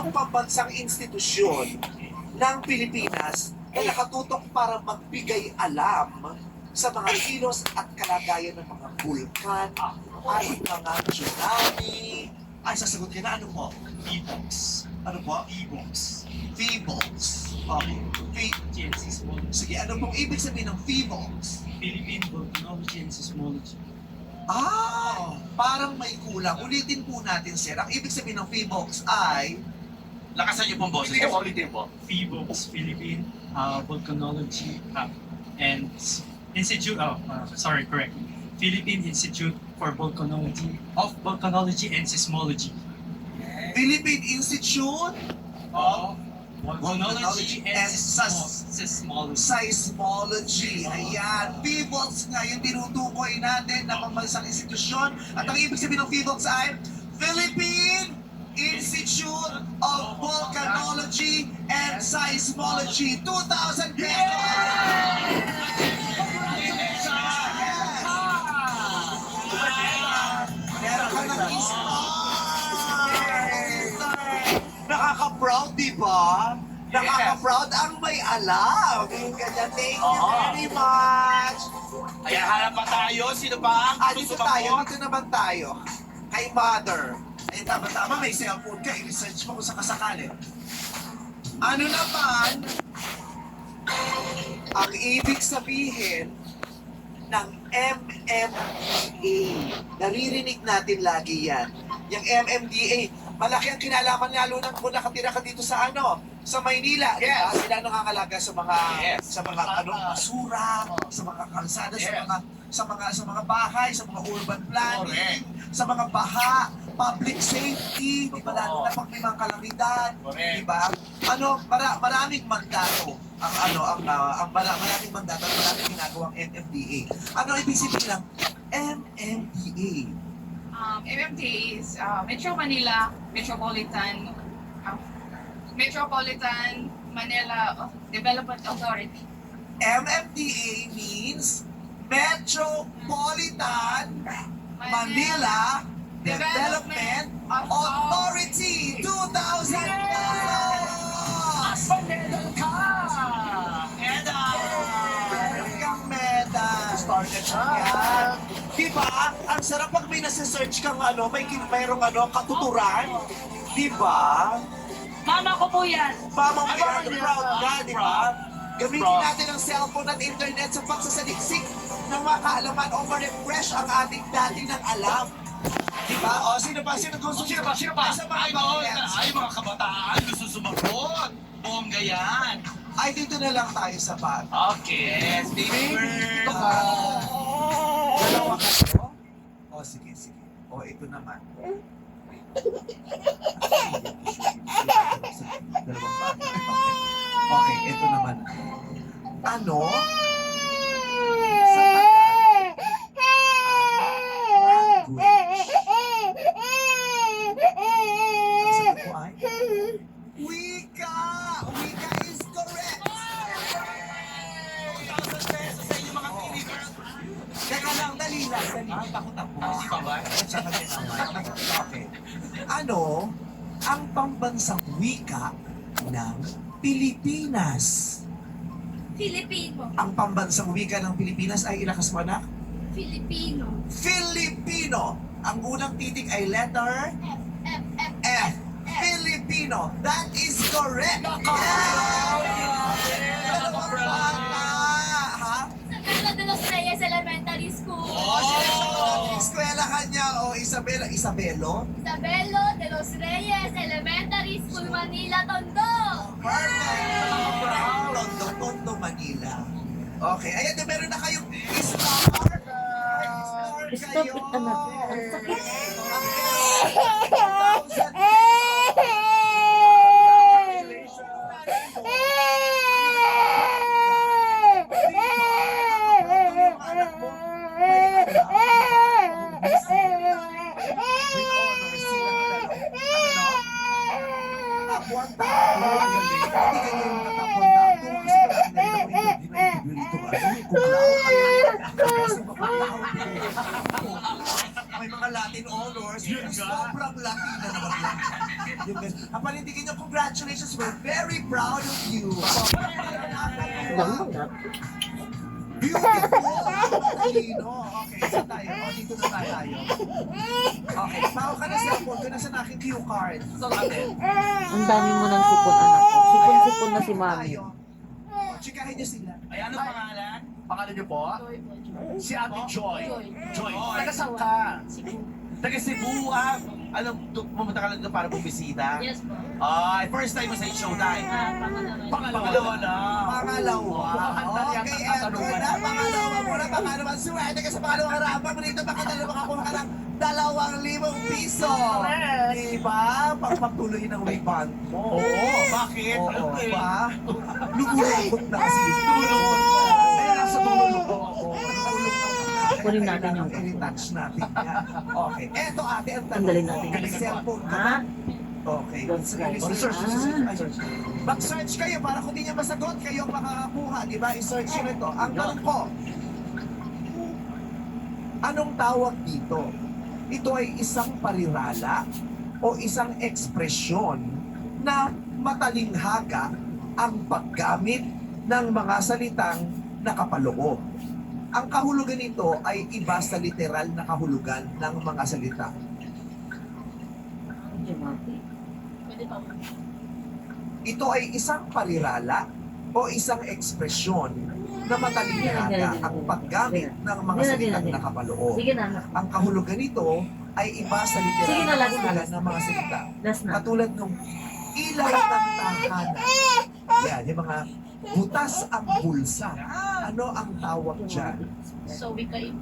ang pambansang institusyon ng Pilipinas na nakatutok para magbigay alam sa mga kilos at kalagayan ng mga bulkan at mga tsunami? Ay, sasagot ka na, ano po? Feebox. Ano po? Feebox. Feebles. Okay. Genesis Smology. Sige, ano pong ibig sabihin ng Feebles? Philippine Volcanology and Seismology. Parang may kulang. Ulitin po natin, sir. Ang ibig sabihin ng Feebles ay... Lakasan niyo pong boses. Hindi ko ulitin po. Feebox, Philippine Volcanology and Institute, correct. Philippine Institute for Volcanology and Seismology. Philippine Institute Of Volcanology and Seismology. Seismology. Ayan. Feebles nga yung tinutukoy natin na pambansang institusyon. At ang ibig sabihin ng Feebles ay Philippine Institute of Volcanology and Seismology. 2,000 pesos! Meron ka ng nakaka-proud, di ba? Nakaka-proud ang may alam. Ganyan, thank you very much. Ayan, hanap pa tayo. Sino ba ang Dito gusto tayo, mo? dito naman tayo. Kay Mother. Ay, tama-tama, may cellphone ka. I-research mo kung sakasakali. Ano naman Ang ibig sabihin ng MMDA. Naririnig natin lagi yan. Yung MMDA, malaki ang kinalaman lalo na kung nakatira ka dito sa sa Maynila. Diba? Yes. Sila nakakalaga sa mga Yes. sa mga basura, sa mga kalsada, Yes. sa mga bahay, sa mga urban planning, sa mga baha, public safety, di ba? Lalo na pag may mga kalamidad, Correct. di ba? Maraming mandato maraming mandato at maraming ginagawang MMDA. Ano ibig sabihin ng MMDA? MMDA is Metro Manila Metropolitan Manila Development Authority. MMDA means Metropolitan Manila Development Authority. 2,000 pesos! Medal ka! Medal! Meron kang medal. started siya? Yan. Diba? Ang sarap pag may nasa-search kang mayroong katuturan. Diba? Mama ko po yan. Mama mo yan, Ay, proud ka, di ba? Gamitin Proud. natin ang cellphone at internet sa pagsasaliksik ng mga kaalaman o ma-refresh ang ating dati ng alam. Di ba? O, sino pa? Sino gusto? Sino ba? Ay, sa mga bagets. Ay, mga kabataan, gusto sumagot. Bongga yan. Ay, dito na lang tayo sa bag. Okay. Yes, baby girl. Dalawa kayo? O, sige. O, ito naman. Dalawang bagay. Okay, ito naman. Ano? Sa Tagalog. Language. Ang sagot ko ay? Wika! Wika is correct! 1,000 pesos sa inyo mga baby girl. Teka lang, dali lang. Takot ako. Si Pabay? Tsaka din naman. Okay. Ano ang pambansang wika ng Pilipinas? Filipino. Ang pambansang wika ng Pilipinas ay ilakas mo anak? Filipino. Filipino. Ang unang titik ay letter F. F. Filipino. That is correct. Dalawang bata. Ha? Sa Carla de los Reyes Elementary School. Eskwela ka niya o Isabelo? Isabelo de los Reyes Elementary School, Manila, Tondo. Perfect. Tondo, Manila. Okay. Ayan, meron na kayong star. Stop it, anak. may mga Latin honors. Yun Pero nga. sobrang Latino naman yan. Yung ganun. Panindigin niyo, congratulations. We're very proud of you. Beautiful! Talino. Okay, saan tayo? O, dito na tayo. Okay, bawa ka na cellphone ko. Nasaan aking cue card? Ito natin. Ang dami mo ng sipon, anak ko. Sipon-sipon na si mami. Tayo. O, chikahin niyo sila. Ay, ano pangalan? Pangalan niyo po? Joy po, Joy. Si Ate Joy. Joy. Joy. Taga saan ka? Cebu. Taga Cebu, ah. Alam, pumunta ka lang doon para bumisita. Yes po. Ay, first time mo sa Showtime. Pangalawa na. Pangalawa. Okay, eto na. Pangalawa muna. Pangalawa. Swerte ka sa pangalawang harapan. Rito makadalawa ka kung ka ng 2,000 piso. Diba? Pagpatuloy ng rebound mo. Oo, bakit? Oo, Ano eh? ba? Lumulukot na kasi. Tulog. Ay, nasa tulog ako. Kunin natin yung I-touch natin yan. Okay. Eto ate, ang tanong Tanggalin ko. natin May yung cellphone ka Ha? ba? Okay. Don't search. Research. Ah. Mag-search kayo para kung di niya masagot, kayo ang makakakuha. Di ba? I-search nyo ito. Ang tanong ko, anong tawag dito? Ito ay isang parirala o isang ekspresyon na matalinghaga ang paggamit ng mga salitang nakapaloob. Ang kahulugan nito ay iba sa literal na kahulugan ng mga salita. Pwede pa po. Ito ay isang parirala o isang ekspresyon na matalinghaga ang paggamit ng mga salitang nakapaloob. Sige na, anak. Ang kahulugan nito ay iba sa literal Sige na, na last na, kahulugan last ng mga salita. Last na. Katulad nung ilaw ng tahanan. Yan, yung mga butas ang bulsa. Ano ang tawag dyan? So, we can